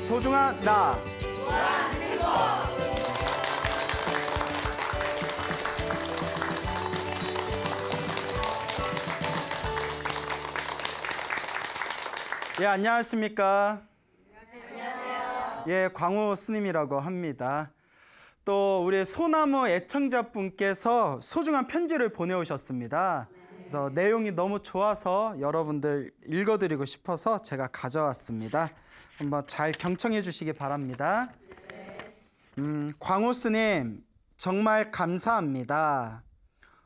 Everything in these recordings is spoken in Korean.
소중한 나. 예, 안녕하십니까? 안녕하세요. 예, 광우 스님이라고 합니다. 또 우리 소나무 애청자분께서 소중한 편지를 보내오셨습니다. 그래서 내용이 너무 좋아서 여러분들 읽어드리고 싶어서 제가 가져왔습니다. 한번 잘 경청해 주시기 바랍니다. 광우 스님, 정말 감사합니다.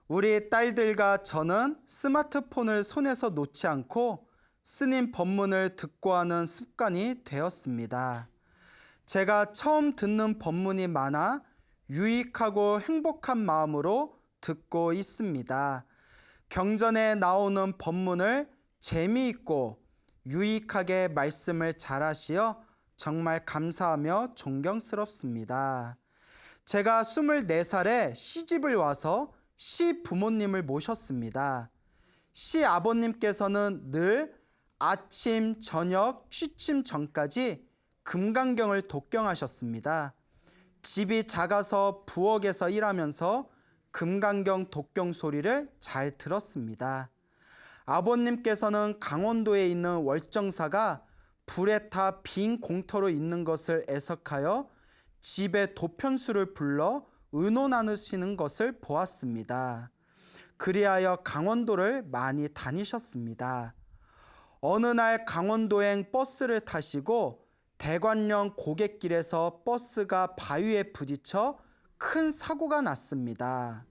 우리 딸들과 저는 스마트폰을 손에서 놓지 않고 스님 법문을 듣고 하는 습관이 되었습니다. 제가 처음 듣는 법문이 많아 유익하고 행복한 마음으로 듣고 있습니다. 경전에 나오는 법문을 재미있고 유익하게 말씀을 잘하시어 정말 감사하며 존경스럽습니다. 제가 24살에 시집을 와서 시부모님을 모셨습니다. 시아버님께서는 늘 아침, 저녁, 취침 전까지 금강경을 독경하셨습니다. 집이 작아서 부엌에서 일하면서 금강경 독경 소리를 잘 들었습니다. 아버님께서는 강원도에 있는 월정사가 불에 타 빈 공터로 있는 것을 애석하여 집에 도편수를 불러 의논 나누시는 것을 보았습니다. 그리하여 강원도를 많이 다니셨습니다. 어느 날 강원도행 버스를 타시고 대관령 고갯길에서 버스가 바위에 부딪혀 큰 사고가 났습니다.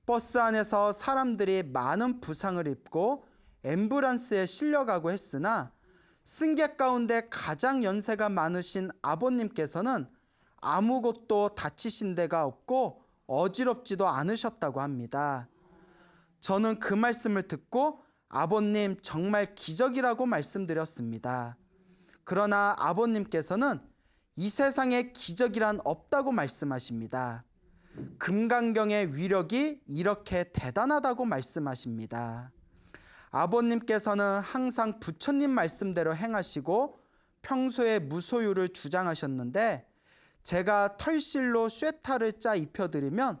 버스 안에서 사람들이 많은 부상을 입고 앰뷸런스에 실려가고 했으나 승객 가운데 가장 연세가 많으신 아버님께서는 아무것도 다치신 데가 없고 어지럽지도 않으셨다고 합니다. 저는 그 말씀을 듣고 아버님 정말 기적이라고 말씀드렸습니다. 그러나 아버님께서는 이 세상에 기적이란 없다고 말씀하십니다. 금강경의 위력이 이렇게 대단하다고 말씀하십니다. 아버님께서는 항상 부처님 말씀대로 행하시고 평소에 무소유를 주장하셨는데 제가 털실로 쇠타를 짜 입혀드리면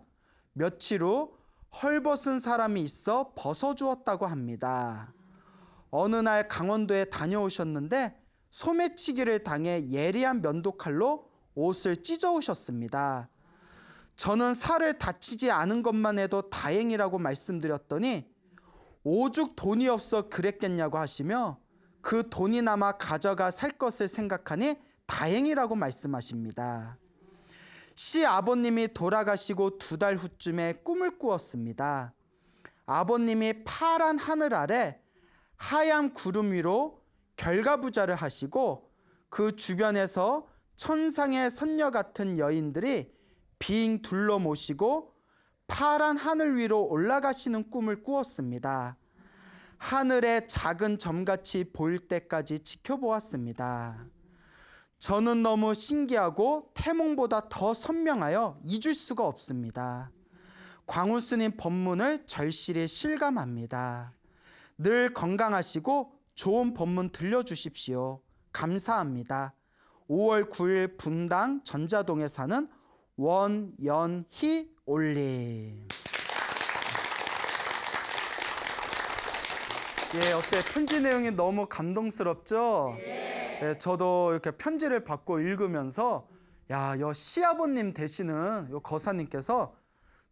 며칠 후 헐벗은 사람이 있어 벗어주었다고 합니다. 어느 날 강원도에 다녀오셨는데 소매치기를 당해 예리한 면도칼로 옷을 찢어오셨습니다. 저는 살을 다치지 않은 것만 해도 다행이라고 말씀드렸더니 오죽 돈이 없어 그랬겠냐고 하시며 그 돈이나마 가져가 살 것을 생각하니 다행이라고 말씀하십니다. 시아버님이 돌아가시고 2달 후쯤에 꿈을 꾸었습니다. 아버님이 파란 하늘 아래 하얀 구름 위로 결가부자를 하시고 그 주변에서 천상의 선녀 같은 여인들이 빙 둘러 모시고 파란 하늘 위로 올라가시는 꿈을 꾸었습니다. 하늘에 작은 점같이 보일 때까지 지켜보았습니다. 저는 너무 신기하고 태몽보다 더 선명하여 잊을 수가 없습니다. 광우 스님 법문을 절실히 실감합니다. 늘 건강하시고 좋은 법문 들려주십시오. 감사합니다. 5월 9일 분당 전자동에 사는 원연희 올림. 예, 어때? 편지 내용이 너무 감동스럽죠? 네, 저도 이렇게 편지를 받고 읽으면서 야, 여 시아버님 되시는 요 거사님께서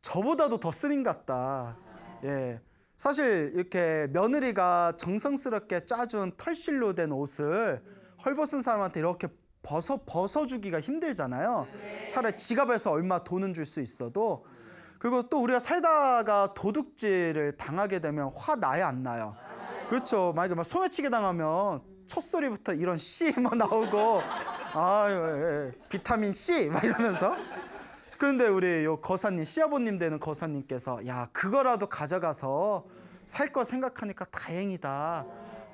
저보다도 더 스님 같다. 예, 사실 이렇게 며느리가 정성스럽게 짜준 털실로 된 옷을 헐벗은 사람한테 이렇게 벗어주기가 힘들잖아요. 차라리 지갑에서 얼마 돈은 줄 수 있어도. 그리고 또 우리가 살다가 도둑질을 당하게 되면 화 나야 안 나요? 그렇죠. 만약에 막 소매치기 당하면 첫 소리부터 이런 C 뭐 나오고 비타민 C 막 이러면서. 그런데 우리 요 거사님, 시아버님 되는 거사님께서 야, 그거라도 가져가서 살 거 생각하니까 다행이다.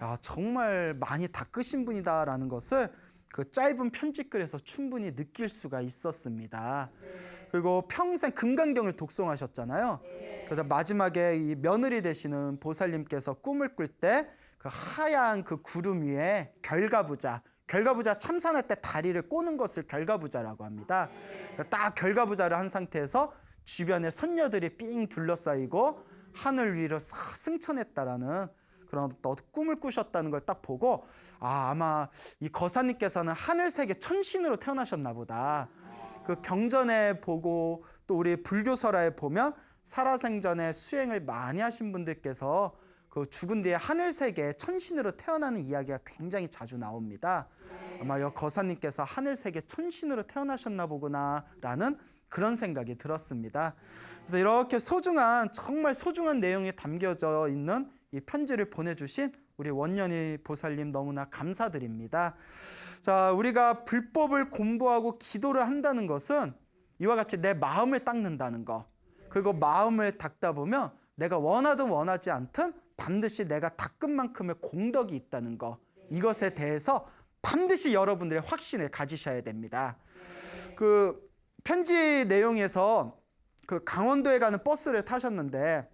야, 정말 많이 닦으신 분이다라는 것을 그 짧은 편지글에서 충분히 느낄 수가 있었습니다. 그리고 평생 금강경을 독송하셨잖아요. 그래서 마지막에 이 며느리 되시는 보살님께서 꿈을 꿀 때 그 하얀 그 구름 위에 결가부자, 결과부자 참선할 때 다리를 꼬는 것을 결과부자라고 합니다. 딱 결과부자를 한 상태에서 주변에 선녀들이 삥 둘러싸이고 하늘 위로 싹 승천했다라는 그런 꿈을 꾸셨다는 걸 딱 보고 아마 이 거사님께서는 하늘세계 천신으로 태어나셨나 보다. 그 경전에 보고 또 우리 불교설화에 보면 살아생전에 수행을 많이 하신 분들께서 그 죽은 뒤에 하늘세계 천신으로 태어나는 이야기가 굉장히 자주 나옵니다. 아마 이 거사님께서 하늘세계 천신으로 태어나셨나 보구나라는 그런 생각이 들었습니다. 그래서 이렇게 소중한 정말 소중한 내용이 담겨져 있는 이 편지를 보내주신 우리 원년이 보살님 너무나 감사드립니다. 자, 우리가 불법을 공부하고 기도를 한다는 것은 이와 같이 내 마음을 닦는다는 거, 그리고 마음을 닦다 보면 내가 원하든 원하지 않든 반드시 내가 닦은 만큼의 공덕이 있다는 거, 이것에 대해서 반드시 여러분들의 확신을 가지셔야 됩니다. 그 편지 내용에서 그 강원도에 가는 버스를 타셨는데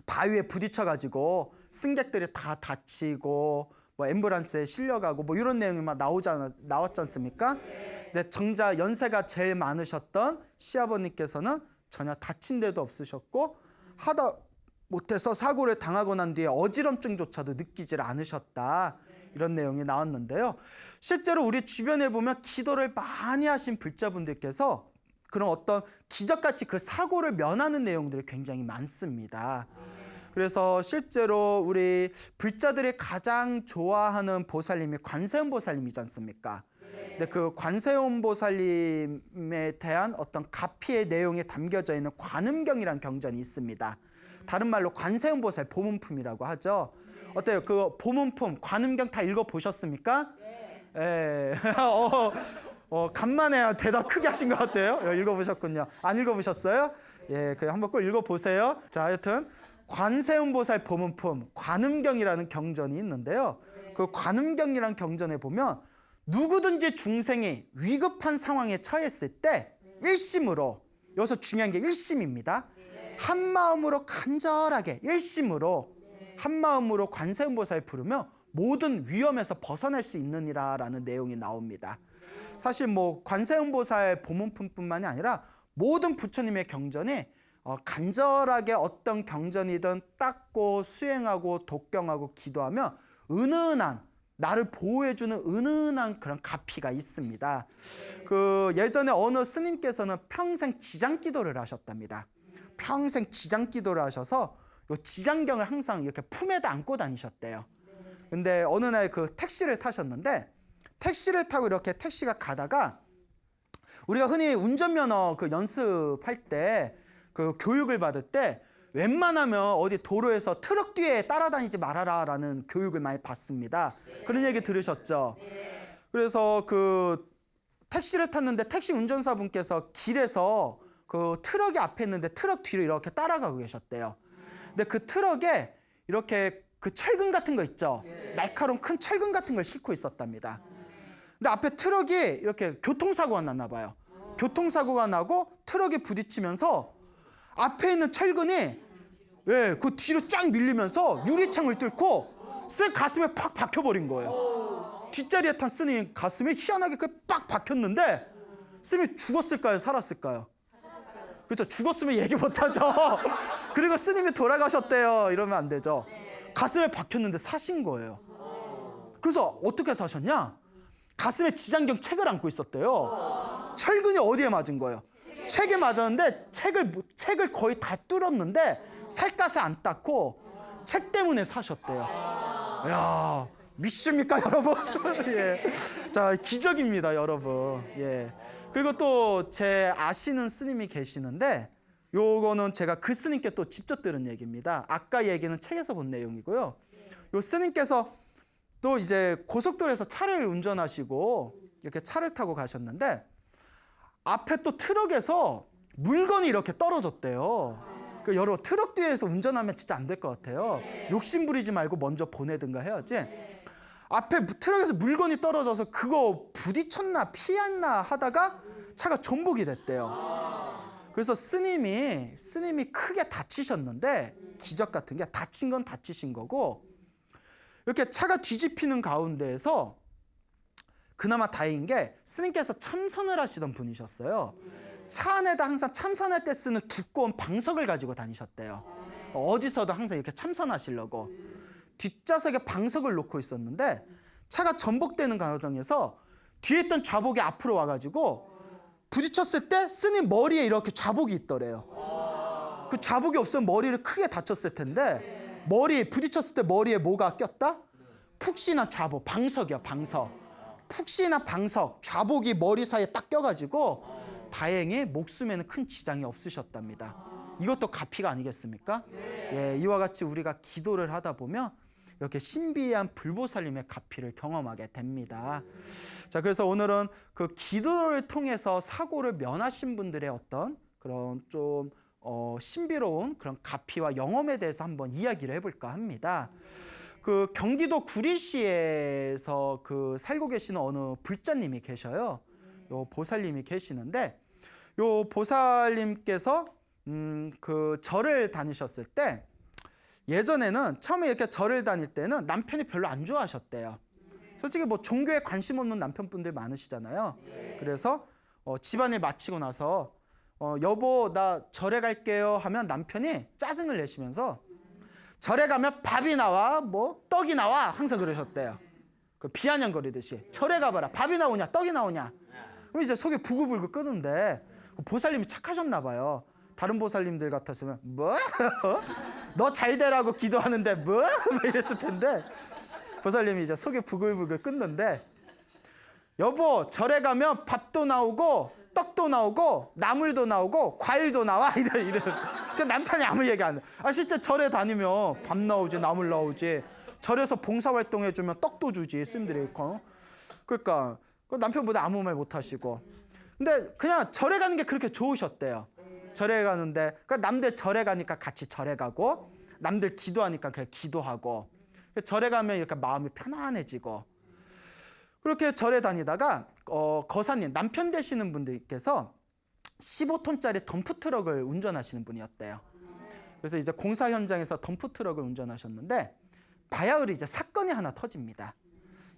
바위에 부딪혀가지고 승객들이 다 다치고 뭐 앰뷸런스에 실려가고 뭐 이런 내용이 막 나왔지 않습니까? 근데 정작 연세가 제일 많으셨던 시아버님께서는 전혀 다친 데도 없으셨고 하다 못해서 사고를 당하고 난 뒤에 어지럼증조차도 느끼질 않으셨다. 이런 내용이 나왔는데요. 실제로 우리 주변에 보면 기도를 많이 하신 불자분들께서 그런 어떤 기적같이 그 사고를 면하는 내용들이 굉장히 많습니다. 그래서 실제로 우리 불자들이 가장 좋아하는 보살님이 관세음 보살님이지 않습니까? 근데 그 관세음 보살님에 대한 어떤 가피의 내용이 담겨져 있는 관음경이라는 경전이 있습니다. 다른 말로 관세음 보살 보문품이라고 하죠. 어때요? 그 보문품 관음경 다 읽어보셨습니까? 네. 간만에 대답 크게 하신 것 같아요. 읽어보셨군요. 안 읽어보셨어요? 예, 그 한번 꼭 읽어보세요. 자, 하여튼 관세음보살 보문품 관음경이라는 경전이 있는데요. 그 관음경이라는 경전에 보면 누구든지 중생이 위급한 상황에 처했을 때 일심으로, 여기서 중요한 게 일심입니다. 한 마음으로 간절하게 일심으로 한 마음으로 관세음보살 부르면 모든 위험에서 벗어날 수 있느니라라는 내용이 나옵니다. 사실 뭐 관세음보살 보문품뿐만이 아니라 모든 부처님의 경전이 간절하게 어떤 경전이든 닦고 수행하고 독경하고 기도하면 은은한, 나를 보호해주는 은은한 그런 가피가 있습니다. 그 예전에 어느 스님께서는 평생 지장기도를 하셨답니다. 평생 지장기도를 하셔서 요 지장경을 항상 이렇게 품에다 안고 다니셨대요. 근데 어느 날 그 택시를 타셨는데 택시를 타고 이렇게 택시가 가다가 우리가 흔히 운전면허 그 연습할 때 그 교육을 받을 때 웬만하면 어디 도로에서 트럭 뒤에 따라다니지 말아라라는 교육을 많이 받습니다. 그런 얘기 들으셨죠? 그래서 그 택시를 탔는데 택시 운전사분께서 길에서 그 트럭이 앞에 있는데 트럭 뒤로 이렇게 따라가고 계셨대요. 근데 그 트럭에 이렇게 그 철근 같은 거 있죠? 날카로운 큰 철근 같은 걸 싣고 있었답니다. 근데 앞에 트럭이 이렇게 교통사고가 났나 봐요. 교통사고가 나고 트럭이 부딪히면서 앞에 있는 철근이 그 뒤로 쫙 밀리면서 유리창을 뚫고 쓱 가슴에 팍 박혀버린 거예요. 뒷자리에 탄 스님 가슴에 희한하게 빡 박혔는데 스님이 죽었을까요? 살았을까요? 그렇죠. 죽었으면 얘기 못하죠. 그리고 스님이 돌아가셨대요. 이러면 안 되죠. 가슴에 박혔는데 사신 거예요. 그래서 어떻게 사셨냐? 가슴에 지장경 책을 안고 있었대요. 철근이 어디에 맞은 거예요? 책에 맞았는데 책을 거의 다 뚫었는데 살갗에 안 닿고 책 때문에 사셨대요. 이야, 믿습니까 여러분? 예. 자, 기적입니다 여러분. 예. 그리고 또 제 아시는 스님이 계시는데 요거는 제가 그 스님께 또 직접 들은 얘기입니다. 아까 얘기는 책에서 본 내용이고요. 요 스님께서 또 이제 고속도로에서 차를 운전하시고 이렇게 차를 타고 가셨는데 앞에 또 트럭에서 물건이 이렇게 떨어졌대요. 그 여러분 트럭 뒤에서 운전하면 진짜 안 될 것 같아요. 욕심 부리지 말고 먼저 보내든가 해야지. 앞에 트럭에서 물건이 떨어져서 그거 부딪혔나 피했나 하다가 차가 전복이 됐대요. 그래서 스님이 크게 다치셨는데 기적 같은 게 다친 건 다치신 거고 이렇게 차가 뒤집히는 가운데에서 그나마 다행인 게 스님께서 참선을 하시던 분이셨어요. 차 안에다 항상 참선할 때 쓰는 두꺼운 방석을 가지고 다니셨대요. 어디서도 항상 이렇게 참선하시려고. 뒷좌석에 방석을 놓고 있었는데 차가 전복되는 과정에서 뒤에 있던 좌복이 앞으로 와가지고 부딪혔을 때 스님 머리에 이렇게 좌복이 있더래요. 그 좌복이 없으면 머리를 크게 다쳤을 텐데 머리에 부딪혔을 때 머리에 뭐가 꼈다? 푹신한 좌복, 방석이야, 방석. 푹신한 방석, 좌복이 머리 사이에 딱 껴가지고 다행히 목숨에는 큰 지장이 없으셨답니다. 이것도 가피가 아니겠습니까? 예, 이와 같이 우리가 기도를 하다 보면 이렇게 신비한 불보살님의 가피를 경험하게 됩니다. 자, 그래서 오늘은 그 기도를 통해서 사고를 면하신 분들의 어떤 그런 좀 신비로운 그런 가피와 영험에 대해서 한번 이야기를 해볼까 합니다. 그 경기도 구리시에서 그 살고 계시는 어느 불자님이 계셔요. 요 보살님이 계시는데 요 보살님께서 그 절을 다니셨을 때 예전에는 처음에 이렇게 절을 다닐 때는 남편이 별로 안 좋아하셨대요. 솔직히 뭐 종교에 관심 없는 남편분들 많으시잖아요. 그래서 집안일 마치고 나서 여보 나 절에 갈게요 하면 남편이 짜증을 내시면서 절에 가면 밥이 나와 뭐 떡이 나와 항상 그러셨대요. 그 비아냥거리듯이 절에 가봐라 밥이 나오냐 떡이 나오냐. 그럼 이제 속이 부글부글 끓는데 보살님이 착하셨나 봐요. 다른 보살님들 같았으면 뭐? 너 잘 되라고 기도하는데 뭐? 이랬을 텐데 보살님이 이제 속이 부글부글 끓는데 여보 절에 가면 밥도 나오고 떡도 나오고 나물도 나오고 과일도 나와 이래. 그 남편이 아무 얘기 안 해. 아 실제 절에 다니면 밥 나오지 나물 나오지. 절에서 봉사활동 해주면 떡도 주지 스님들이. 그러니까 그 남편보다 아무 말 못 하시고. 근데 그냥 절에 가는 게 그렇게 좋으셨대요. 절에 가는데 그러니까 남들 절에 가니까 같이 절에 가고 남들 기도하니까 그냥 기도하고 절에 가면 이렇게 마음이 편안해지고 그렇게 절에 다니다가 거사님 남편 되시는 분들께서 15톤짜리 덤프트럭을 운전하시는 분이었대요. 그래서 이제 공사 현장에서 덤프트럭을 운전하셨는데 바야흐로 이제 사건이 하나 터집니다.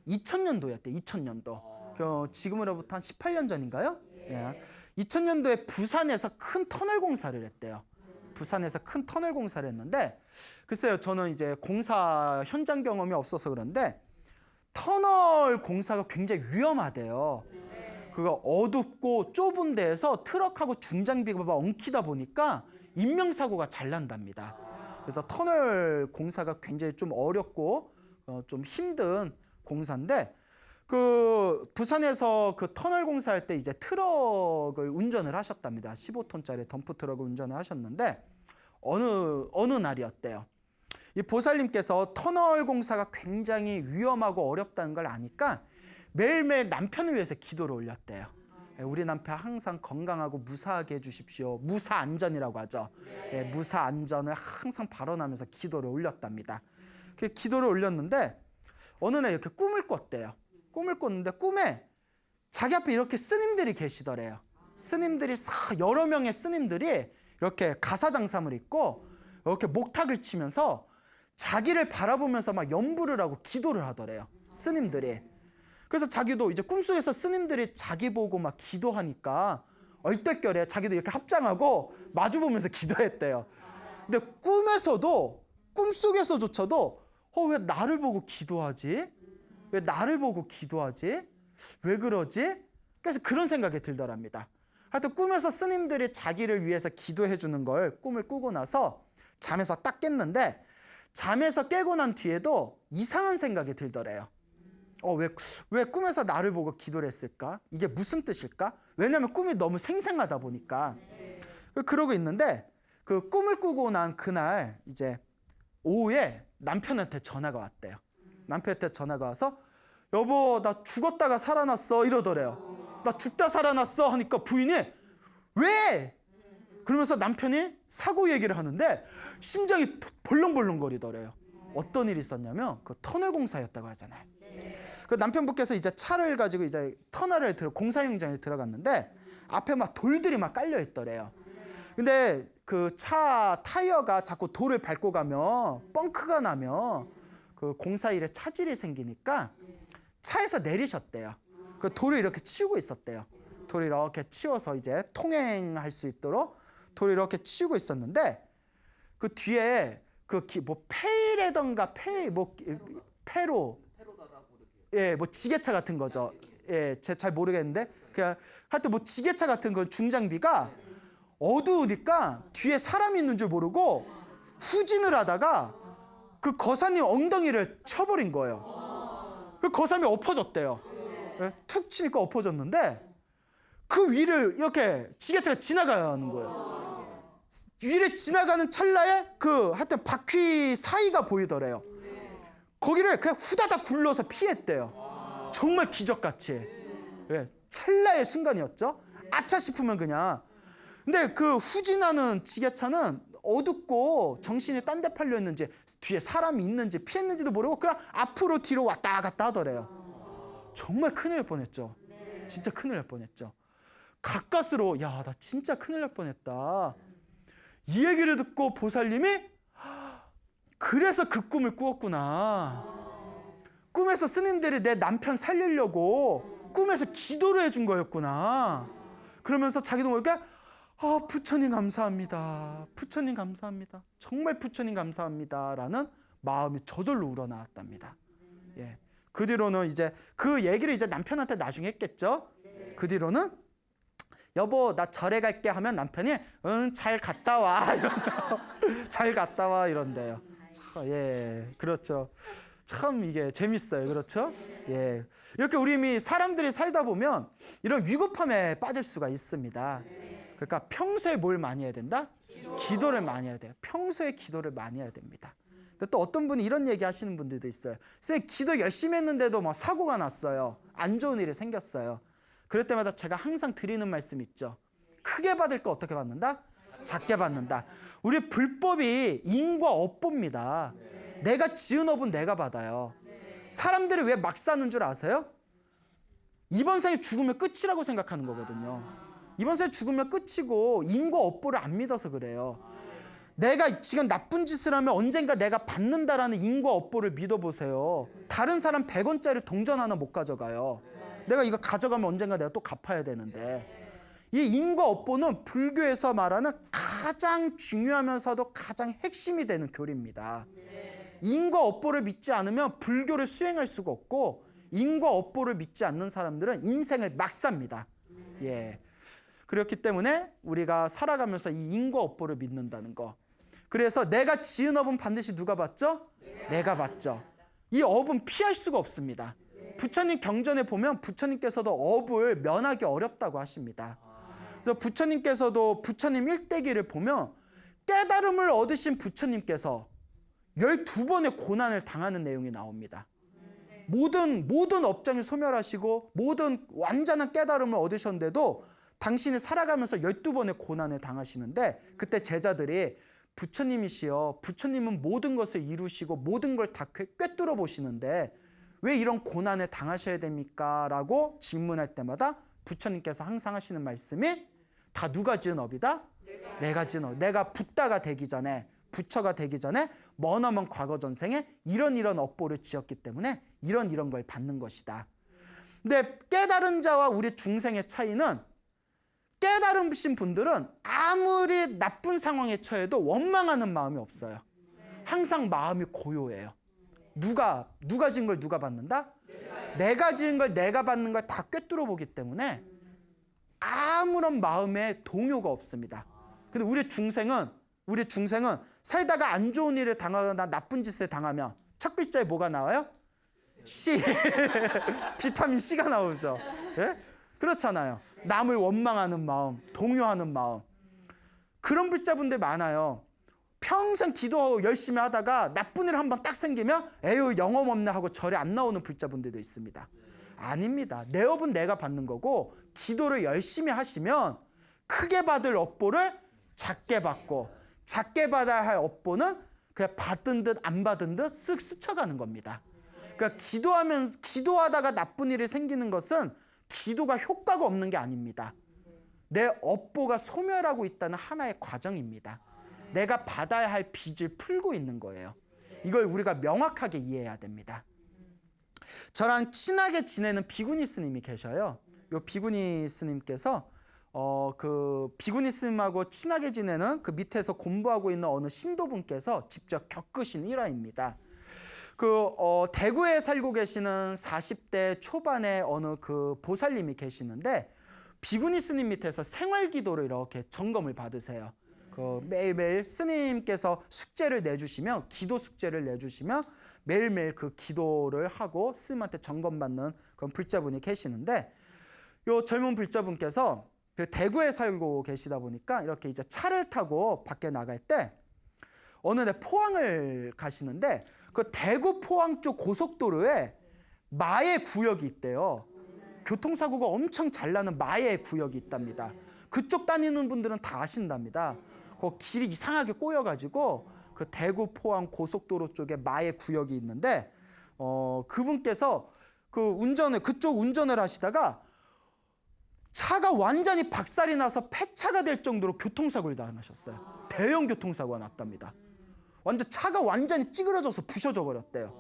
2000년도였대요. 2000년도. 지금으로부터 한 18년 전인가요? 예. 2000년도에 부산에서 큰 터널 공사를 했대요. 부산에서 큰 터널 공사를 했는데 글쎄요 저는 이제 공사 현장 경험이 없어서 그런데 터널 공사가 굉장히 위험하대요. 그거 어둡고 좁은 데에서 트럭하고 중장비가 엉키다 보니까 인명사고가 잘 난답니다. 그래서 터널 공사가 굉장히 좀 어렵고 좀 힘든 공사인데 그 부산에서 그 터널 공사할 때 이제 트럭을 운전을 하셨답니다. 15톤짜리 덤프 트럭을 운전을 하셨는데 어느 날이었대요. 이 보살님께서 터널 공사가 굉장히 위험하고 어렵다는 걸 아니까 매일매일 남편을 위해서 기도를 올렸대요. 우리 남편 항상 건강하고 무사하게 해주십시오. 무사안전이라고 하죠. 무사안전을 항상 발언하면서 기도를 올렸답니다. 그 기도를 올렸는데 어느 날 이렇게 꿈을 꿨대요. 꿈을 꿨는데 꿈에 자기 앞에 이렇게 스님들이 계시더래요. 스님들이 여러 명의 스님들이 이렇게 가사장삼을 입고 이렇게 목탁을 치면서 자기를 바라보면서 막 연부를 하고 기도를 하더래요. 스님들이. 그래서 자기도 이제 꿈속에서 스님들이 자기 보고 막 기도하니까 얼떨결에 자기도 이렇게 합장하고 마주보면서 기도했대요. 근데 꿈속에서조차도 왜 나를 보고 기도하지? 왜 나를 보고 기도하지? 왜 그러지? 그래서 그런 생각이 들더랍니다. 하여튼 꿈에서 스님들이 자기를 위해서 기도해 주는 걸 꿈을 꾸고 나서 잠에서 딱 깼는데 잠에서 깨고 난 뒤에도 이상한 생각이 들더래요. 왜 꿈에서 나를 보고 기도를 했을까? 이게 무슨 뜻일까? 왜냐하면 꿈이 너무 생생하다 보니까. 그러고 있는데 그 꿈을 꾸고 난 그날 이제 오후에 남편한테 전화가 왔대요. 남편한테 전화가 와서 여보 나 죽었다가 살아났어 이러더래요. 나 죽다 살아났어 하니까 부인이 왜? 그러면서 남편이 사고 얘기를 하는데 심장이 벌렁벌렁거리더래요. 어떤 일이 있었냐면 그 터널 공사였다고 하잖아요. 그 남편분께서 이제 차를 가지고 이제 터널을 공사 현장에 들어갔는데 앞에 막 돌들이 막 깔려 있더래요. 근데 그 차 타이어가 자꾸 돌을 밟고 가면 뻥크가 나면 그 공사 일에 차질이 생기니까 차에서 내리셨대요. 그 돌을 이렇게 치우고 있었대요. 돌을 이렇게 치워서 이제 통행할 수 있도록 돌을 이렇게 치우고 있었는데 그 뒤에 그 뭐 페이라던가 페로 예, 뭐 지게차 같은 거죠. 예, 제가 잘 모르겠는데 그냥 하여튼 뭐 지게차 같은 건 중장비가 어두우니까 뒤에 사람이 있는 줄 모르고 후진을 하다가 그 거사님 엉덩이를 쳐버린 거예요. 그 거사님이 엎어졌대요. 예, 툭 치니까 엎어졌는데 그 위를 이렇게 지게차가 지나가는 거예요. 위를 지나가는 찰나에 그 하여튼 바퀴 사이가 보이더래요. 거기를 그냥 후다닥 굴러서 피했대요. 정말 기적같이. 예, 찰나의 순간이었죠. 아차 싶으면 그냥. 근데 그 후진하는 지게차는 어둡고 정신이 딴 데 팔려 있는지 뒤에 사람이 있는지 피했는지도 모르고 그냥 앞으로 뒤로 왔다 갔다 하더래요. 정말 큰일 날 뻔했죠. 진짜 큰일 날 뻔했죠. 가까스로 야, 나 진짜 큰일 날 뻔했다. 이 얘기를 듣고 보살님이 그래서 그 꿈을 꾸었구나. 꿈에서 스님들이 내 남편 살리려고 꿈에서 기도를 해준 거였구나. 그러면서 자기도 모르게 부처님 감사합니다. 부처님 감사합니다. 정말 부처님 감사합니다라는 마음이 저절로 우러나왔답니다. 예. 그 뒤로는 이제 그 얘기를 이제 남편한테 나중에 했겠죠. 그 뒤로는 여보 나 절에 갈게 하면 남편이 응 잘 갔다 와 이런데요. 잘 갔다 와 이런데요. 예, 그렇죠. 참 이게 재밌어요. 그렇죠? 예. 이렇게 우리 사람들이 살다 보면 이런 위급함에 빠질 수가 있습니다. 그러니까 평소에 뭘 많이 해야 된다? 기도를 많이 해야 돼요. 평소에 기도를 많이 해야 됩니다. 근데 또 어떤 분이 이런 얘기 하시는 분들도 있어요. 선생님 기도 열심히 했는데도 막 사고가 났어요. 안 좋은 일이 생겼어요. 그럴 때마다 제가 항상 드리는 말씀 있죠. 크게 받을 거 어떻게 받는다? 작게 받는다. 우리 불법이 인과 업보입니다. 내가 지은 업은 내가 받아요. 사람들이 왜 막 사는 줄 아세요? 이번 생에 죽으면 끝이라고 생각하는 거거든요. 이번 생에 죽으면 끝이고 인과 업보를 안 믿어서 그래요. 내가 지금 나쁜 짓을 하면 언젠가 내가 받는다라는 인과 업보를 믿어보세요. 다른 사람 100원짜리 동전 하나 못 가져가요. 내가 이거 가져가면 언젠가 내가 또 갚아야 되는데. 이 인과 업보는 불교에서 말하는 가장 중요하면서도 가장 핵심이 되는 교리입니다. 인과 업보를 믿지 않으면 불교를 수행할 수가 없고 인과 업보를 믿지 않는 사람들은 인생을 막 삽니다. 예. 그렇기 때문에 우리가 살아가면서 이 인과 업보를 믿는다는 거. 그래서 내가 지은 업은 반드시 누가 받죠? 내가 받죠. 이 업은 피할 수가 없습니다. 부처님 경전에 보면 부처님께서도 업을 면하기 어렵다고 하십니다. 그래서 부처님께서도 부처님 일대기를 보면 깨달음을 얻으신 부처님께서 12번의 고난을 당하는 내용이 나옵니다. 모든 업장을 소멸하시고 모든 완전한 깨달음을 얻으셨는데도 당신이 살아가면서 12번의 고난을 당하시는데 그때 제자들이 부처님이시여 부처님은 모든 것을 이루시고 모든 걸 다 꿰뚫어 보시는데 왜 이런 고난을 당하셔야 됩니까? 라고 질문할 때마다 부처님께서 항상 하시는 말씀이 다 누가 지은 업이다? 내가 지은 업. 내가 붓다가 되기 전에 부처가 되기 전에 머나먼 과거 전생에 이런 업보를 지었기 때문에 이런 걸 받는 것이다. 근데 깨달은 자와 우리 중생의 차이는 깨달으신 분들은 아무리 나쁜 상황에 처해도 원망하는 마음이 없어요. 항상 마음이 고요해요. 누가 지은 걸 누가 받는다? 내가 지은 걸 내가 받는 걸 다 꿰뚫어 보기 때문에 아무런 마음에 동요가 없습니다. 근데 우리 중생은 살다가 안 좋은 일을 당하거나 나쁜 짓을 당하면 첫 글자에 뭐가 나와요? C. 비타민 C가 나오죠. 예? 그렇잖아요. 남을 원망하는 마음, 동요하는 마음. 그런 불자분들 많아요. 평생 기도 열심히 하다가 나쁜 일 한번 딱 생기면 에휴 영험 없네 하고 절에 안 나오는 불자분들도 있습니다. 아닙니다. 내 업은 내가 받는 거고 기도를 열심히 하시면 크게 받을 업보를 작게 받고 작게 받아야 할 업보는 그냥 받은 듯 안 받은 듯 쓱 스쳐가는 겁니다. 그러니까 기도하다가 나쁜 일이 생기는 것은 기도가 효과가 없는 게 아닙니다. 내 업보가 소멸하고 있다는 하나의 과정입니다. 내가 받아야 할 빚을 풀고 있는 거예요. 이걸 우리가 명확하게 이해해야 됩니다. 저랑 친하게 지내는 비구니 스님이 계셔요. 요 비구니 스님께서 그 비구니 스님하고 친하게 지내는 그 밑에서 공부하고 있는 어느 신도분께서 직접 겪으신 일화입니다. 대구에 살고 계시는 40대 초반의 어느 그 보살님이 계시는데 비구니 스님 밑에서 생활기도를 이렇게 점검을 받으세요. 매일매일 스님께서 숙제를 내주시면 기도 숙제를 내주시면 매일매일 그 기도를 하고 스님한테 점검받는 그런 불자분이 계시는데 요 젊은 불자분께서 그 대구에 살고 계시다 보니까 이렇게 이제 차를 타고 밖에 나갈 때 어느 날 포항을 가시는데 그 대구 포항 쪽 고속도로에 마의 구역이 있대요. 교통사고가 엄청 잘 나는 마의 구역이 있답니다. 그쪽 다니는 분들은 다 아신답니다. 그 길이 이상하게 꼬여가지고 그 대구 포항 고속도로 쪽에 마의 구역이 있는데 그분께서 그쪽 운전을 하시다가 차가 완전히 박살이 나서 폐차가 될 정도로 교통사고를 당하셨어요. 대형 교통사고가 났답니다. 차가 완전히 찌그러져서 부셔져 버렸대요.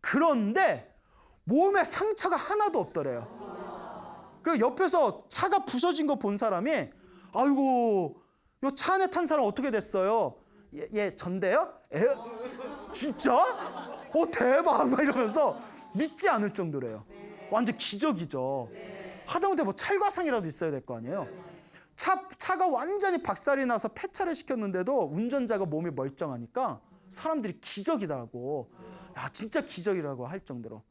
그런데 몸에 상처가 하나도 없더래요. 그 옆에서 차가 부서진 거 본 사람이 아이고 요 차 안에 탄 사람 어떻게 됐어요? 예, 전데요? 진짜? 대박! 막 이러면서 믿지 않을 정도래요. 완전 기적이죠. 하다못해 뭐 찰과상이라도 있어야 될 거 아니에요. 차가 완전히 박살이 나서 폐차를 시켰는데도 운전자가 몸이 멀쩡하니까 사람들이 기적이라고, 야 진짜 기적이라고 할 정도로.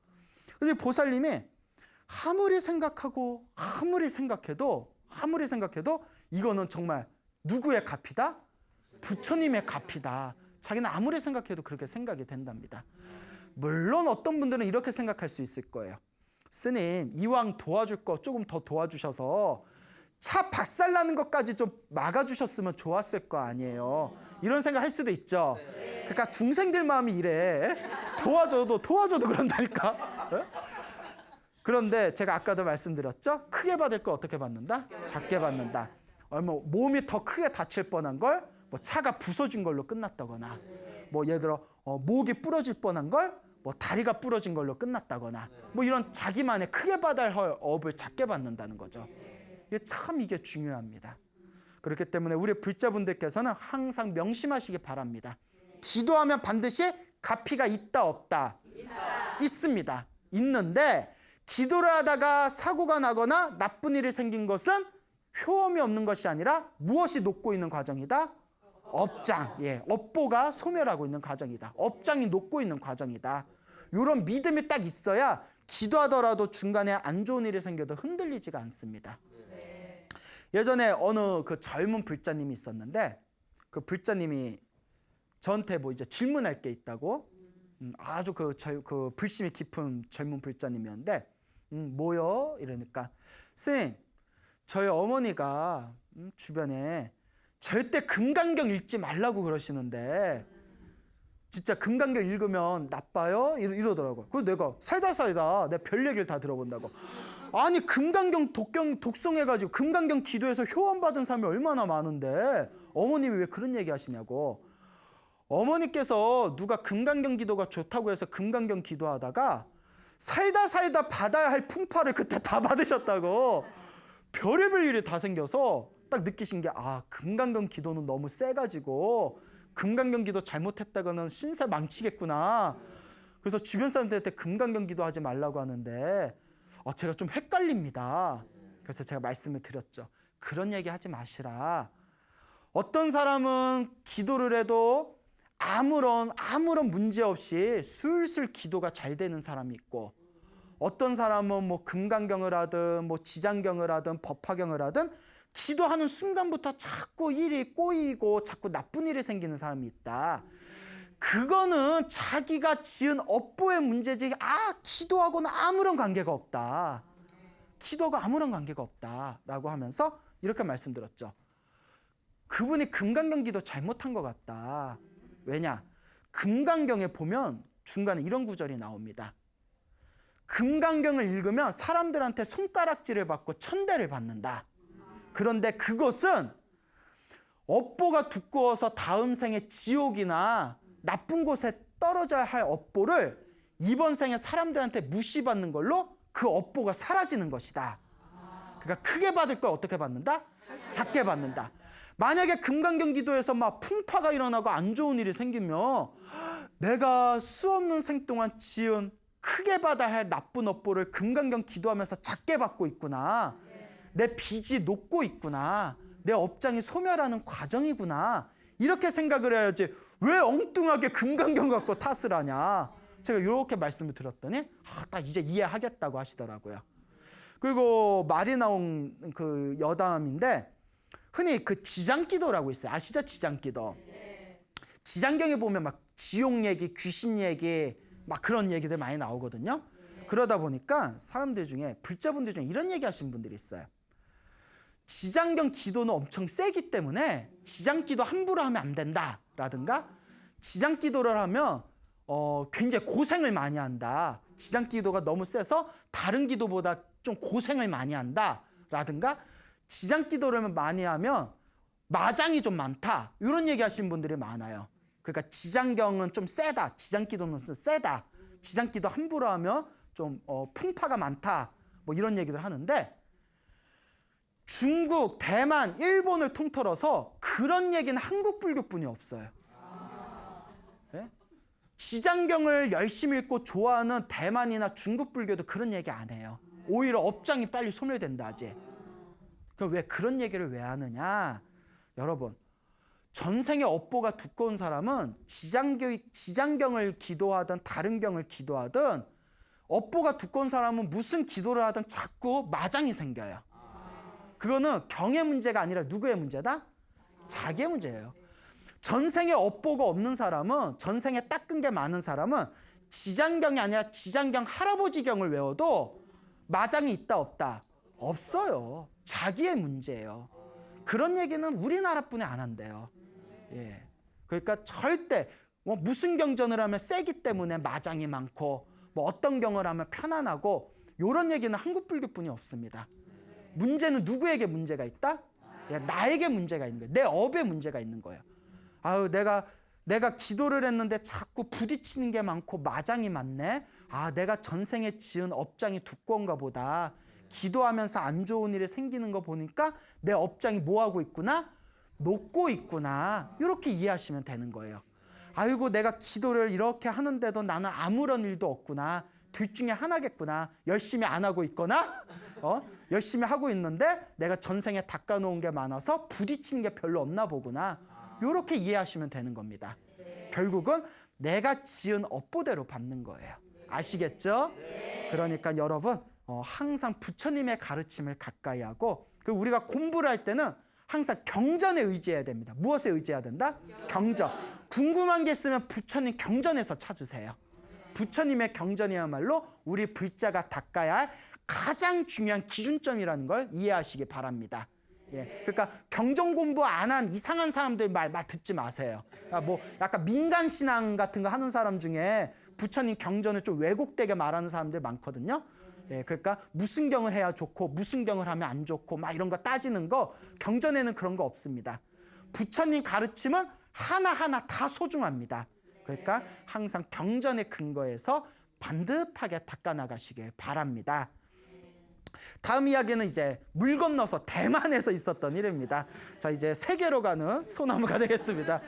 근데 보살님이 아무리 생각해도 이거는 정말 누구의 값이다? 부처님의 값이다. 자기는 아무리 생각해도 그렇게 생각이 된답니다. 물론 어떤 분들은 이렇게 생각할 수 있을 거예요. 스님, 이왕 도와줄 거 조금 더 도와주셔서 차 박살나는 것까지 좀 막아주셨으면 좋았을 거 아니에요. 이런 생각 할 수도 있죠. 그러니까 중생들 마음이 이래. 도와줘도 그런다니까. 그런데 제가 아까도 말씀드렸죠. 크게 받을 거 어떻게 받는다? 작게 받는다. 몸이 더 크게 다칠 뻔한 걸 뭐 차가 부서진 걸로 끝났다거나, 뭐 예를 들어 목이 부러질 뻔한 걸 뭐 다리가 부러진 걸로 끝났다거나, 뭐 이런 자기만의 크게 받아야 할 업을 작게 받는다는 거죠. 이게 중요합니다. 그렇기 때문에 우리 불자분들께서는 항상 명심하시기 바랍니다. 기도하면 반드시 갚이가 있다 없다? 있습니다. 있는데 기도를 하다가 사고가 나거나 나쁜 일이 생긴 것은 효험이 없는 것이 아니라 무엇이 녹고 있는 과정이다? 업장. 업보가 소멸하고 있는 과정이다. 업장이 녹고 있는 과정이다. 이런 믿음이 딱 있어야 기도하더라도 중간에 안 좋은 일이 생겨도 흔들리지가 않습니다. 예전에 어느 그 젊은 불자님이 있었는데 그 불자님이 저한테 뭐 이제 질문할 게 있다고, 아주 그 불심이 깊은 젊은 불자님이었는데 뭐요? 이러니까 스님, 저희 어머니가 주변에 절대 금강경 읽지 말라고 그러시는데 진짜 금강경 읽으면 나빠요? 이러더라고요. 그래서 내가 살다 내 별 얘기를 다 들어본다고. 아니 금강경 독송해가지고 금강경 기도해서 효원 받은 사람이 얼마나 많은데 어머님이 왜 그런 얘기 하시냐고. 어머니께서 누가 금강경 기도가 좋다고 해서 금강경 기도하다가 살다 받아야 할 풍파를 그때 다 받으셨다고. 별의별 일이 다 생겨서 딱 느끼신 게 금강경 기도는 너무 세가지고 금강경 기도 잘못했다가는 신세 망치겠구나. 그래서 주변 사람들한테 금강경 기도하지 말라고 하는데 제가 좀 헷갈립니다. 그래서 제가 말씀을 드렸죠. 그런 얘기 하지 마시라. 어떤 사람은 기도를 해도 아무런 문제 없이 술술 기도가 잘 되는 사람이 있고, 어떤 사람은 뭐 금강경을 하든 뭐 지장경을 하든 법화경을 하든 기도하는 순간부터 자꾸 일이 꼬이고 자꾸 나쁜 일이 생기는 사람이 있다. 그거는 자기가 지은 업보의 문제지 기도하고는 아무런 관계가 없다. 기도하고 아무런 관계가 없다라고 하면서 이렇게 말씀드렸죠. 그분이 금강경 기도 잘못한 것 같다. 왜냐? 금강경에 보면 중간에 이런 구절이 나옵니다. 금강경을 읽으면 사람들한테 손가락질을 받고 천대를 받는다. 그런데 그것은 업보가 두꺼워서 다음 생에 지옥이나 나쁜 곳에 떨어져야 할 업보를 이번 생에 사람들한테 무시받는 걸로 그 업보가 사라지는 것이다. 그러니까 크게 받을 걸 어떻게 받는다? 작게 받는다. 만약에 금강경 기도에서 막 풍파가 일어나고 안 좋은 일이 생기면 내가 수없는 생 동안 지은 크게 받아야 할 나쁜 업보를 금강경 기도하면서 작게 받고 있구나. 내 빚이 녹고 있구나. 내 업장이 소멸하는 과정이구나. 이렇게 생각을 해야지 왜 엉뚱하게 금강경 갖고 탓을 하냐. 제가 이렇게 말씀을 드렸더니 딱 이제 이해하겠다고 하시더라고요. 그리고 말이 나온 그 여담인데 흔히 그 지장기도라고 있어요. 아시죠? 지장기도. 지장경에 보면 막 지옥 얘기, 귀신 얘기 막 그런 얘기들 많이 나오거든요. 그러다 보니까 사람들 중에 불자분들 중에 이런 얘기 하시는 분들이 있어요. 지장경 기도는 엄청 세기 때문에 지장기도 함부로 하면 안 된다라든가 지장기도를 하면 굉장히 고생을 많이 한다. 지장기도가 너무 세서 다른 기도보다 좀 고생을 많이 한다라든가 지장기도를 많이 하면 마장이 좀 많다. 이런 얘기 하시는 분들이 많아요. 그러니까 지장경은 좀 세다. 지장기도는 세다. 지장기도 함부로 하면 좀 풍파가 많다. 뭐 이런 얘기들 하는데 중국, 대만, 일본을 통틀어서 그런 얘기는 한국 불교뿐이 없어요. 네? 지장경을 열심히 읽고 좋아하는 대만이나 중국 불교도 그런 얘기 안 해요. 오히려 업장이 빨리 소멸된다 하지. 그럼 왜 그런 얘기를 왜 하느냐? 여러분, 전생의 업보가 두꺼운 사람은 지장경을 기도하든 다른 경을 기도하든 업보가 두꺼운 사람은 무슨 기도를 하든 자꾸 마장이 생겨요. 그거는 경의 문제가 아니라 누구의 문제다? 자기의 문제예요. 전생에 업보가 없는 사람은, 전생에 닦은 게 많은 사람은 지장경이 아니라 지장경 할아버지경을 외워도 마장이 있다 없다? 없어요. 자기의 문제예요. 그런 얘기는 우리나라뿐이 안 한대요. 예. 그러니까 절대 무슨 경전을 하면 세기 때문에 마장이 많고 뭐 어떤 경을 하면 편안하고 이런 얘기는 한국 불교뿐이 없습니다. 문제는 누구에게 문제가 있다? 나에게 문제가 있는 거예요. 내 업에 문제가 있는 거예요. 아유, 내가 기도를 했는데 자꾸 부딪히는 게 많고 마장이 많네. 아, 내가 전생에 지은 업장이 두꺼운가 보다. 기도하면서 안 좋은 일이 생기는 거 보니까 내 업장이 뭐하고 있구나? 녹고 있구나. 이렇게 이해하시면 되는 거예요. 아이고, 내가 기도를 이렇게 하는데도 나는 아무런 일도 없구나. 둘 중에 하나겠구나. 열심히 안 하고 있거나 열심히 하고 있는데 내가 전생에 닦아놓은 게 많아서 부딪히는 게 별로 없나 보구나. 이렇게 이해하시면 되는 겁니다. 결국은 내가 지은 업보대로 받는 거예요. 아시겠죠? 그러니까 여러분 항상 부처님의 가르침을 가까이 하고 그리고 우리가 공부를 할 때는 항상 경전에 의지해야 됩니다. 무엇에 의지해야 된다? 경전. 궁금한 게 있으면 부처님 경전에서 찾으세요. 부처님의 경전이야말로 우리 불자가 닦아야 할 가장 중요한 기준점이라는 걸 이해하시기 바랍니다. 예, 그러니까 경전 공부 안 한 이상한 사람들 말 듣지 마세요. 뭐 약간 민간 신앙 같은 거 하는 사람 중에 부처님 경전을 좀 왜곡되게 말하는 사람들 많거든요. 예, 그러니까 무슨 경을 해야 좋고 무슨 경을 하면 안 좋고 막 이런 거 따지는 거 경전에는 그런 거 없습니다. 부처님 가르침은 하나하나 다 소중합니다. 그러니까 항상 경전에 근거해서 반듯하게 닦아나가시길 바랍니다. 다음 이야기는 이제 물 건너서 대만에서 있었던 일입니다. 자, 이제 세계로 가는 소나무가 되겠습니다.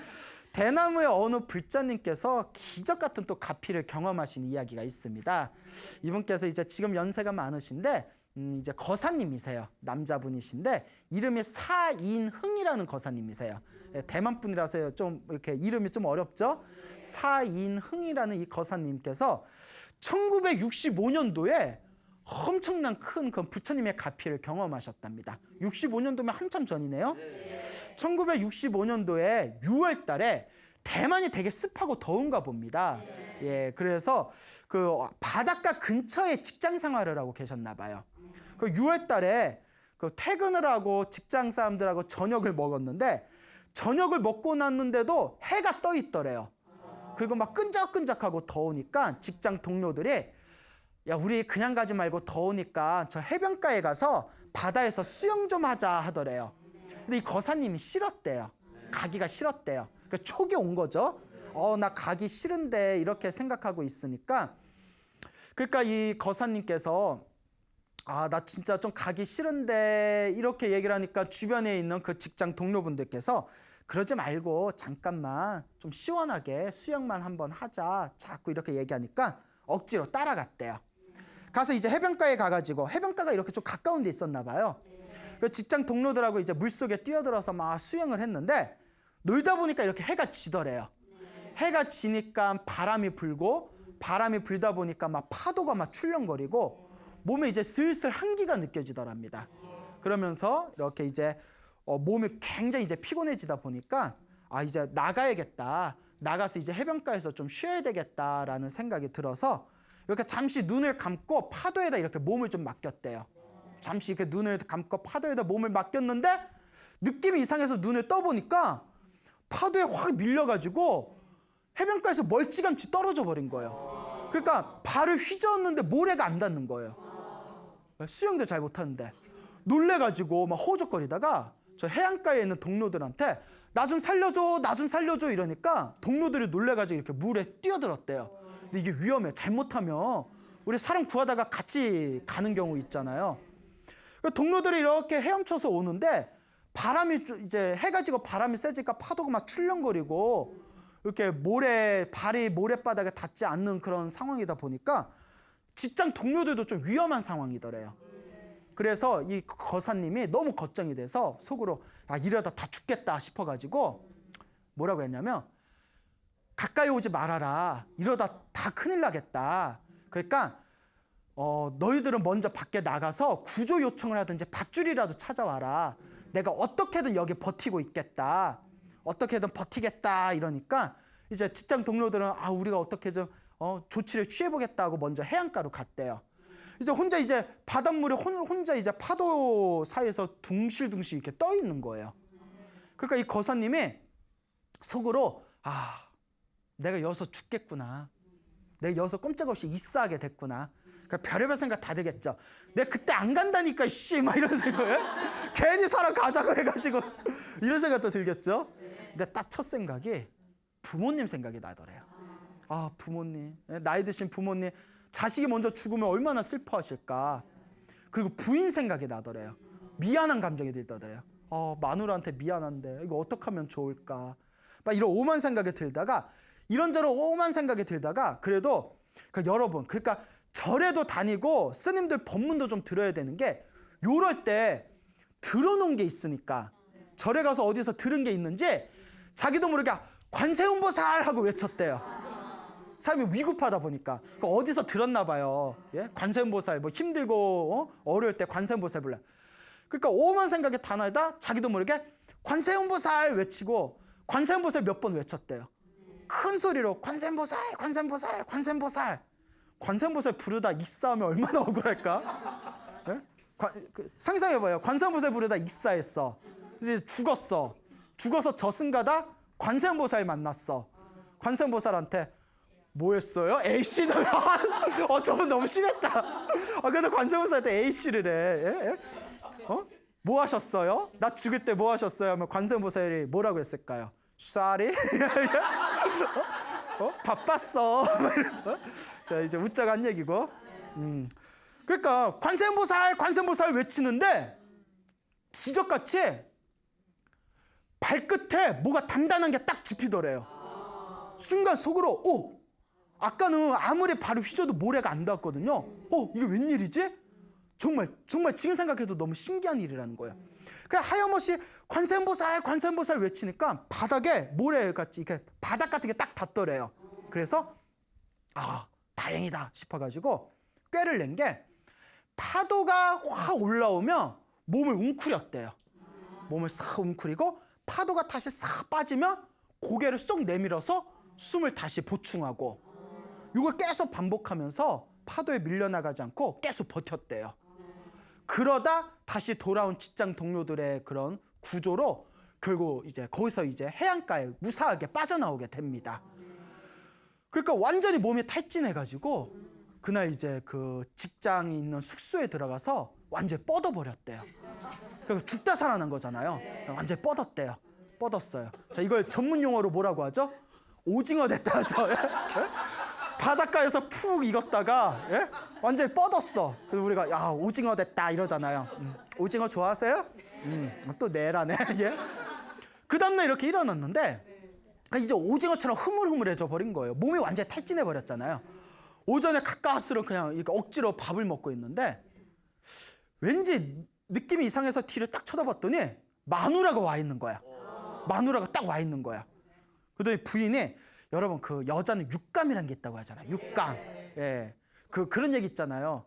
대나무의 어느 불자님께서 기적 같은 또 가피를 경험하신 이야기가 있습니다. 이분께서 이제 지금 연세가 많으신데 이제 거사님이세요. 남자분이신데 이름이 사인흥이라는 거사님이세요. 대만 분이라서 좀 이렇게 이름이 좀 어렵죠. 사인흥이라는 이 거사님께서 1965년도에 엄청난 큰 그 부처님의 가피를 경험하셨답니다. 65년도면 한참 전이네요. 1965년도에 6월 달에 대만이 되게 습하고 더운가 봅니다. 예, 그래서 그 바닷가 근처에 직장 생활을 하고 계셨나 봐요. 그 6월 달에 그 퇴근을 하고 직장 사람들하고 저녁을 먹었는데 저녁을 먹고 났는데도 해가 떠 있더래요. 그리고 막 끈적끈적하고 더우니까 직장 동료들이 야, 우리 그냥 가지 말고 더우니까 저 해변가에 가서 바다에서 수영 좀 하자 하더래요. 근데 이 거사님이 싫었대요. 가기가 싫었대요. 그러니까 촉이 온 거죠. 나 가기 싫은데 이렇게 생각하고 있으니까 그러니까 이 거사님께서 나 진짜 좀 가기 싫은데 이렇게 얘기를 하니까 주변에 있는 그 직장 동료분들께서 그러지 말고 잠깐만 좀 시원하게 수영만 한번 하자 자꾸 이렇게 얘기하니까 억지로 따라갔대요. 가서 이제 해변가에 가가지고 해변가가 이렇게 좀 가까운 데 있었나 봐요. 그 직장 동료들하고 이제 물속에 뛰어들어서 막 수영을 했는데 놀다 보니까 이렇게 해가 지더래요. 해가 지니까 바람이 불고 바람이 불다 보니까 막 파도가 막 출렁거리고 몸에 이제 슬슬 한기가 느껴지더랍니다. 그러면서 이렇게 이제 몸이 굉장히 이제 피곤해지다 보니까 이제 나가야겠다. 나가서 이제 해변가에서 좀 쉬어야 되겠다라는 생각이 들어서 이렇게 잠시 눈을 감고 파도에다 이렇게 몸을 좀 맡겼대요. 잠시 이렇게 눈을 감고 파도에다 몸을 맡겼는데 느낌이 이상해서 눈을 떠보니까 파도에 확 밀려가지고 해변가에서 멀찌감치 떨어져 버린 거예요. 그러니까 발을 휘저었는데 모래가 안 닿는 거예요. 수영도 잘 못하는데 놀래가지고 막 호적거리다가 저 해안가에 있는 동료들한테 나 좀 살려줘, 나 좀 살려줘 이러니까 동료들이 놀래가지고 이렇게 물에 뛰어들었대요. 근데 이게 위험해. 잘못하면 우리 사람 구하다가 같이 가는 경우 있잖아요. 동료들이 이렇게 헤엄쳐서 오는데 바람이 이제 해가 지고 바람이 세지니까 파도가 막 출렁거리고 이렇게 발이 모래바닥에 닿지 않는 그런 상황이다 보니까 직장 동료들도 좀 위험한 상황이더래요. 그래서 이 거사님이 너무 걱정이 돼서 속으로 이러다 다 죽겠다 싶어가지고 뭐라고 했냐면 가까이 오지 말아라. 이러다 다 큰일 나겠다. 그러니까 너희들은 먼저 밖에 나가서 구조 요청을 하든지 밧줄이라도 찾아와라. 내가 어떻게든 여기 버티고 있겠다. 어떻게든 버티겠다 이러니까 이제 직장 동료들은 우리가 어떻게든 조치를 취해보겠다고 먼저 해안가로 갔대요. 이제 혼자 이제 바닷물에 혼자 이제 파도 사이에서 둥실둥실 이렇게 떠 있는 거예요. 그러니까 이 거사님이 속으로 내가 여기서 죽겠구나. 내가 여기서 꼼짝없이 있어하게 됐구나. 그러니까 별의별 생각 다 들겠죠. 내가 그때 안 간다니까 막 이런 생각에 괜히 살아가자고 해가지고 이런 생각도 들겠죠. 근데 딱 첫 생각이 부모님 생각이 나더래요. 부모님, 나이 드신 부모님, 자식이 먼저 죽으면 얼마나 슬퍼하실까. 그리고 부인 생각이 나더래요. 미안한 감정이 들더래요. 마누라한테 미안한데 이거 어떻게 하면 좋을까. 막 이런 오만 생각이 들다가 이런저런 오만 생각이 들다가 그래도 여러분, 그러니까 절에도 다니고 스님들 법문도 좀 들어야 되는 게 요럴 때 들어놓은 게 있으니까 절에 가서 어디서 들은 게 있는지 자기도 모르게 관세음보살 하고 외쳤대요. 사람이 위급하다 보니까 어디서 들었나 봐요. 예? 관세음보살 뭐 힘들고 어려울 때 관세음보살 불러. 그러니까 오만 생각에 단어에다 자기도 모르게 관세음보살 외치고 관세음보살 몇 번 외쳤대요. 큰 소리로 관세음보살, 관세음보살, 관세음보살. 관세음보살 부르다 익사하면 얼마나 억울할까? 예? 상상해봐요. 관세음보살 부르다 익사했어. 이제 죽었어. 죽어서 저승가다 관세음보살 만났어. 관세음보살한테 뭐 했어요? A씨는 저분 너무 심했다. 그래도 관세음보살한테 A씨를 해. 예? 뭐 하셨어요? 나 죽을 때 뭐 하셨어요? 하면 관세음보살이 뭐라고 했을까요? Sorry? 바빴어. 자, 이제 웃자가 한 얘기고. 그러니까 관세음보살, 관세음보살 외치는데 기적같이 발끝에 뭐가 단단한 게 딱 짚히더래요. 순간 속으로 아까는 아무리 발을 휘저어도 모래가 안 닿았거든요. 이게 웬일이지? 정말 지금 생각해도 너무 신기한 일이라는 거예요. 그냥 하염없이 관세음보살, 관세음보살 외치니까 바닥에 모래같이 이렇게 바닥 같은 게 딱 닿더래요. 그래서 다행이다 싶어가지고 꾀를 낸 게 파도가 확 올라오면 몸을 웅크렸대요. 몸을 싹 웅크리고 파도가 다시 싹 빠지면 고개를 쏙 내밀어서 숨을 다시 보충하고 이걸 계속 반복하면서 파도에 밀려나가지 않고 계속 버텼대요. 그러다 다시 돌아온 직장 동료들의 그런 구조로 결국 이제 거기서 이제 해안가에 무사하게 빠져나오게 됩니다. 그러니까 완전히 몸이 탈진해가지고 그날 이제 그 직장이 있는 숙소에 들어가서 완전히 뻗어버렸대요. 그래서 죽다 살아난 거잖아요. 완전히 뻗었대요. 뻗었어요. 자, 이걸 전문 용어로 뭐라고 하죠? 오징어 됐다 하죠. 바닷가에서 푹 익었다가 예? 완전히 뻗었어. 그래서 우리가 야 오징어 됐다 이러잖아요. 오징어 좋아하세요? 또 내라네. 예? 그 다음날 이렇게 일어났는데 이제 오징어처럼 흐물흐물해져 버린 거예요. 몸이 완전히 탈진해 버렸잖아요. 오전에 가까스로 그냥 이렇게 억지로 밥을 먹고 있는데 왠지 느낌이 이상해서 뒤를 딱 쳐다봤더니 마누라가 와 있는 거야. 마누라가 딱 와 있는 거야. 그러더니 부인이 여러분 그 여자는 육감이라는 게 있다고 하잖아요. 육감. 예. 그런 얘기 있잖아요.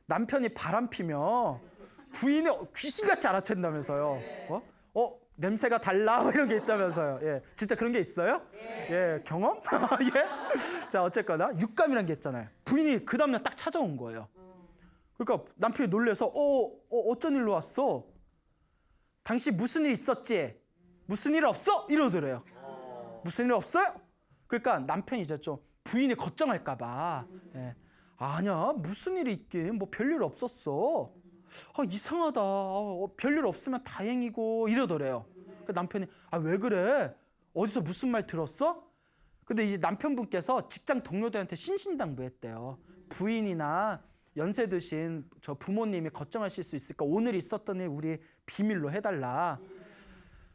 남편이 바람 피면 부인이 귀신같이 알아챈다면서요. 냄새가 달라 뭐 이런 게 있다면서요. 예. 진짜 그런 게 있어요? 예. 경험? 예. 자, 어쨌거나 육감이라는 게 있잖아요. 부인이 그 다음날 딱 찾아온 거예요. 그러니까 남편이 놀래서 어쩐 일로 왔어? 당신 무슨 일 있었지? 무슨 일 없어? 이러더래요. 무슨 일 없어요? 그러니까 남편이 이제 좀 부인이 걱정할까 봐 예. 아니야 무슨 일이 있긴 뭐 별일 없었어. 이상하다. 별일 없으면 다행이고 이러더래요. 그 남편이 왜 그래? 어디서 무슨 말 들었어? 근데 이제 남편분께서 직장 동료들한테 신신당부했대요. 부인이나 연세 드신 저 부모님이 걱정하실 수 있으니까 오늘 있었던 일 우리 비밀로 해달라.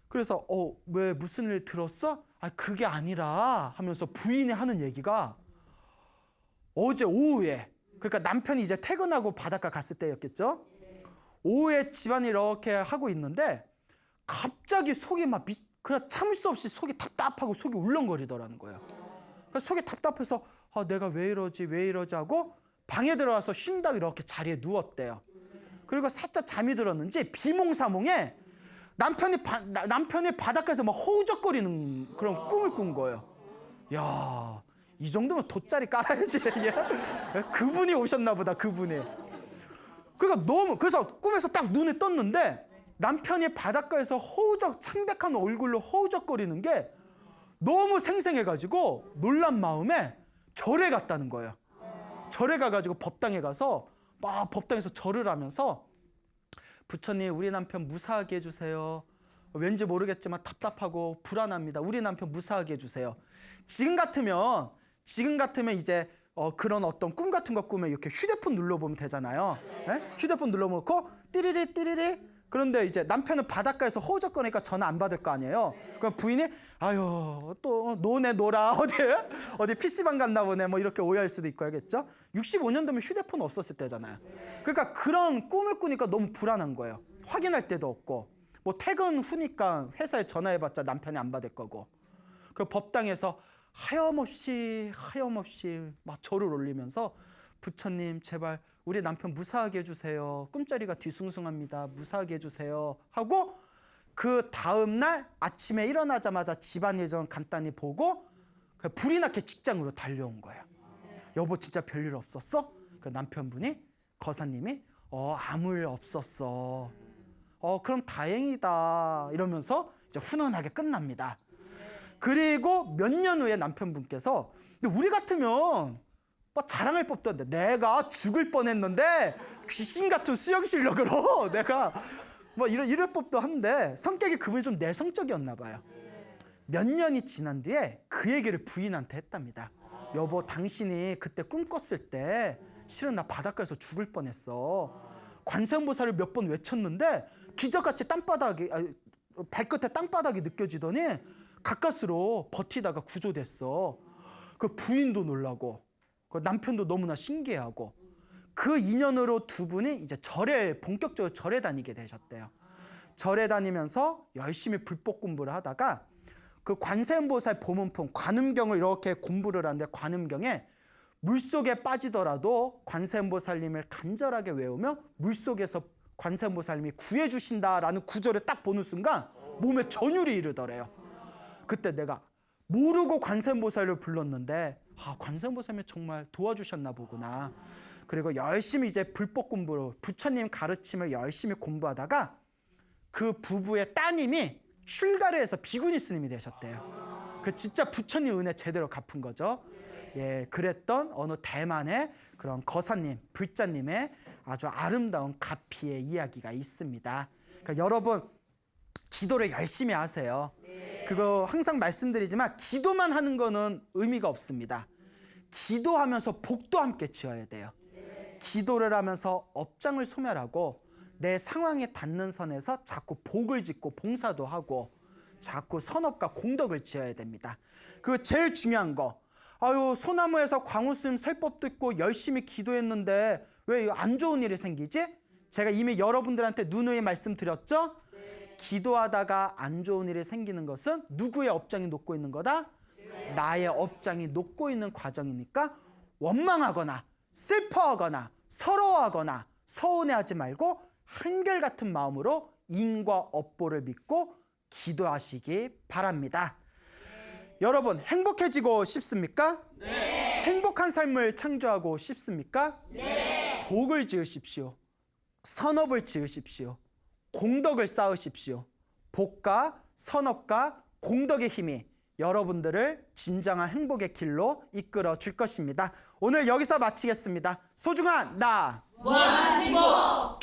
그래서 왜 무슨 일 들었어? 그게 아니라 하면서 부인이 하는 얘기가 어제 오후에 그러니까 남편이 이제 퇴근하고 바닷가 갔을 때였겠죠. 오후에 집안이 이렇게 하고 있는데 갑자기 속이 막 그냥 참을 수 없이 속이 답답하고 속이 울렁거리더라는 거예요. 그래서 속이 답답해서 내가 왜 이러지 하고 방에 들어가서 쉰다고 이렇게 자리에 누웠대요. 그리고 살짝 잠이 들었는지 비몽사몽에 남편이 바닷가에서 막 허우적거리는 그런 꿈을 꾼 거예요. 야, 이 정도면 돗자리 깔아야지. 예? 그분이 오셨나 보다, 그분이. 그래서 꿈에서 딱 눈을 떴는데 남편이 바닷가에서 창백한 얼굴로 허우적거리는 게 너무 생생해가지고 놀란 마음에 절에 갔다는 거예요. 절에 가가지고 법당에 가서 막 법당에서 절을 하면서 부처님 우리 남편 무사하게 해주세요. 왠지 모르겠지만 답답하고 불안합니다. 우리 남편 무사하게 해주세요. 지금 같으면 이제 그런 어떤 꿈 같은 거 꾸면 이렇게 휴대폰 눌러보면 되잖아요. 네? 휴대폰 눌러놓고 띠리리 그런데 이제 남편은 바닷가에서 허우적거리니까 전화 안 받을 거 아니에요. 그럼 부인이 또 노네 놀아 어디 PC방 갔나 보네 뭐 이렇게 오해할 수도 있고 하겠죠. 65년도면 휴대폰 없었을 때잖아요. 그러니까 그런 꿈을 꾸니까 너무 불안한 거예요. 확인할 데도 없고 뭐 퇴근 후니까 회사에 전화해봤자 남편이 안 받을 거고 그 법당에서 하염없이 막 절을 올리면서 부처님 제발 우리 남편 무사하게 해주세요. 꿈자리가 뒤숭숭합니다. 무사하게 해주세요. 하고 그 다음날 아침에 일어나자마자 집안일 좀 간단히 보고 불이 나게 직장으로 달려온 거예요. 여보 진짜 별일 없었어? 그 남편분이 거사님이 아무 일 없었어. 그럼 다행이다 이러면서 이제 훈훈하게 끝납니다. 그리고 몇 년 후에 남편분께서 근데 우리 같으면 뭐 자랑할 법도 한데 내가 죽을 뻔했는데 귀신 같은 수영 실력으로 내가 뭐 이럴 법도 한데 성격이 그분이 좀 내성적이었나 봐요. 몇 년이 지난 뒤에 그 얘기를 부인한테 했답니다. 여보 당신이 그때 꿈 꿨을 때 실은 나 바닷가에서 죽을 뻔했어. 관세음보살을 몇 번 외쳤는데 기적같이 발끝에 땅바닥이 느껴지더니 가까스로 버티다가 구조됐어. 그 부인도 놀라고 그 남편도 너무나 신기해하고 그 인연으로 두 분이 이제 본격적으로 절에 다니게 되셨대요. 절에 다니면서 열심히 불법 공부를 하다가 그 관세음보살 보문품 관음경을 이렇게 공부를 하는데 관음경에 물속에 빠지더라도 관세음보살님을 간절하게 외우며 물속에서 관세음보살님이 구해주신다라는 구절을 딱 보는 순간 몸에 전율이 이르더래요. 그때 내가 모르고 관세음보살을 불렀는데 관세음보살님이 정말 도와주셨나 보구나. 그리고 열심히 이제 불법 공부로 부처님 가르침을 열심히 공부하다가 그 부부의 따님이 출가를 해서 비구니 스님이 되셨대요. 그 진짜 부처님 은혜 제대로 갚은 거죠. 예, 그랬던 어느 대만의 그런 거사님, 불자님의 아주 아름다운 가피의 이야기가 있습니다. 그러니까 여러분 기도를 열심히 하세요. 그거 항상 말씀드리지만 기도만 하는 거는 의미가 없습니다. 기도하면서 복도 함께 지어야 돼요. 기도를 하면서 업장을 소멸하고 내 상황에 닿는 선에서 자꾸 복을 짓고 봉사도 하고 자꾸 선업과 공덕을 지어야 됩니다. 그 제일 중요한 거, 아유 소나무에서 광우스님 설법 듣고 열심히 기도했는데 왜 안 좋은 일이 생기지? 제가 이미 여러분들한테 누누이 말씀드렸죠? 기도하다가 안 좋은 일이 생기는 것은 누구의 업장이 녹고 있는 거다? 나의 업장이 녹고 있는 과정이니까 원망하거나 슬퍼하거나 서러워하거나 서운해하지 말고 한결같은 마음으로 인과 업보를 믿고 기도하시기 바랍니다. 여러분 행복해지고 싶습니까? 네. 행복한 삶을 창조하고 싶습니까? 네. 복을 지으십시오. 선업을 지으십시오. 공덕을 쌓으십시오. 복과 선업과 공덕의 힘이 여러분들을 진정한 행복의 길로 이끌어 줄 것입니다. 오늘 여기서 마치겠습니다. 소중한 나 무한한 행복.